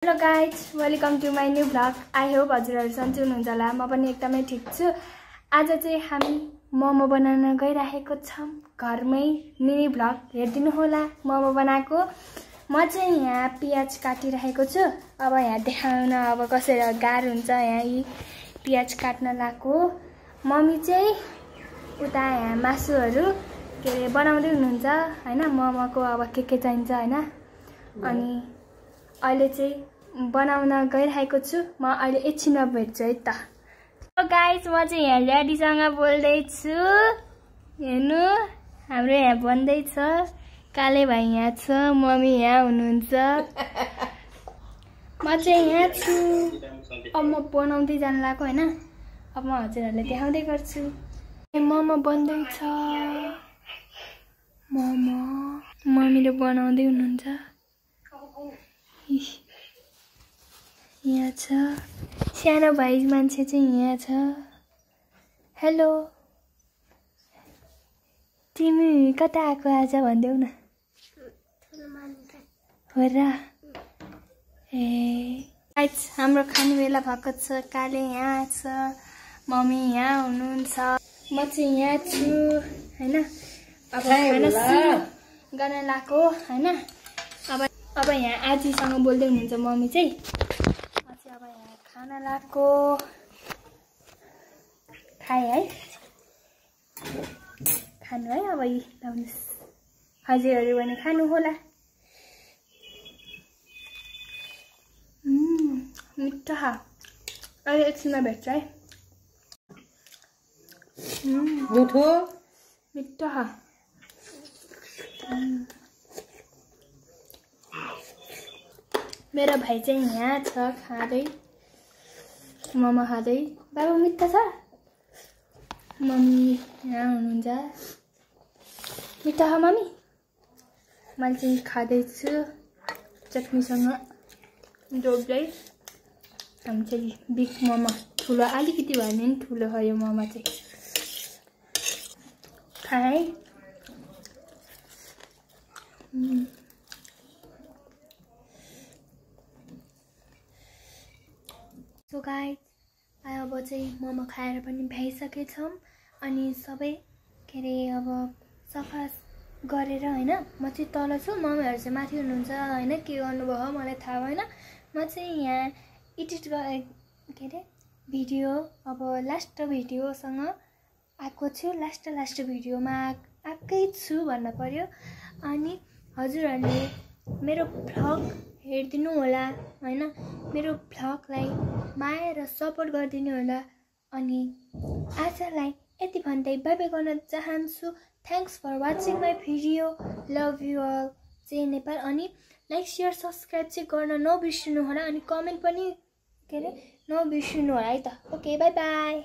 Hello guys, welcome to my new vlog. I hope हजुरहरू सन्चै हुनुहुन्छ होला। म पनि एकदमै ठिक छु। आज चाहिँ हामी मोमो बनाउन गइरहेको छौँ घरमै। मिनी भ्लग हेरिदिनु होला मोमो बनाएको। म चाहिँ यहाँ पियाज काटिरहेको छु। अब यहाँ देखाउन अब कसरी गाह्रो हुन्छ। यहाँ यी पियाज काट्न लाग्यो। मम्मी चाहिँ उता यहाँ मासुहरू के अरे बनाउँदै हुनुहुन्छ हैन। मोमोको अब के चाहिन्छ हैन। अनि अहिले चाहिँ बनाउन गइरहेको छु। म अहिले एकछिनमा भेट्छु है त। गाइस, म चाहिँ यहाँ ड्याडीसँग बोल्दै छु। हेर्नु, हाम्रो यहाँ बन्दैछ। काले भाइ यहाँ छ, मम्मी यहाँ हुनुहुन्छ। म चाहिँ यहाँ छु। अब म बनाउँदै जानु लाग्यो हैन। अब म हजुरहरूलाई देखाउँदै गर्छु। मोमो बन्दैछ। मोमो मम्मीले बनाउँदै हुनुहुन्छ। यहाँ छ सानो भाइ मान्छे चाहिँ यहाँ छ। हेलो, तिमी कता आएको आज भन्देऊ न। हो र? ए गाइस, हाम्रो खाने बेला भएको छ। काले यहाँ छ, मम्मी यहाँ हुनुहुन्छ, म चाहिँ यहाँ छु हैन। अब खाना सुरु गर्न लाग्यो हैन। अब यहाँ आजीसँग बोल्दै हुनुहुन्छ मम्मी चाहिँ। अब यहाँ खाना लाग्यो। खाए है, खानु है। अब लाउनुहोस् हजुरहरू भने खानु होला। मिठो खा। अहिले एकछिनमा भेट्छ है। मिठो मिठो खा। मेरो भाइ चाहिँ यहाँ छ खाँदै, मोमो खाँदै। बाबु मिठो छ? मम्मी यहाँ हुनुहुन्छ। मिठो छ मम्मी? मैले चाहिँ खाँदैछु चटनीसँग जोड्दै। हामी चाहिँ बिग मोमो, ठुलो अलिकति भयो भने ठुलो हो यो मोमो चाहिँ। खाए। सो गाइस, अब चाहिँ मोमो खाएर पनि भ्याइसकेछौँ। अनि सबै के अरे अब सफा गरेर हैन। म चाहिँ तल छु, मम्मीहरू चाहिँ माथि हुनुहुन्छ हैन। के गर्नुभयो मलाई थाहा भएन। म चाहिँ यहाँ एडिट के अरे भिडियो अब लास्ट भिडियोसँग आएको छु। लास्ट भिडियोमा आएकै छु भन्न पर्यो। अनि हजुरहरूले मेरो भ्लग हेरिदिनु होला हैन। मेरो भ्लगलाई माया र सपोर्ट गरिदिनु होला। अनि आजलाई यति भन्दै बाइ बाइ गर्न चाहन्छु। Thanks for watching my video. Love you all जय नेपाल। अनि लाइक सेयर सब्सक्राइब चाहिँ गर्न नबिर्सिनु होला। अनि कमेन्ट पनि के अरे नबिर्सिनु होला है त। Okay, bye bye.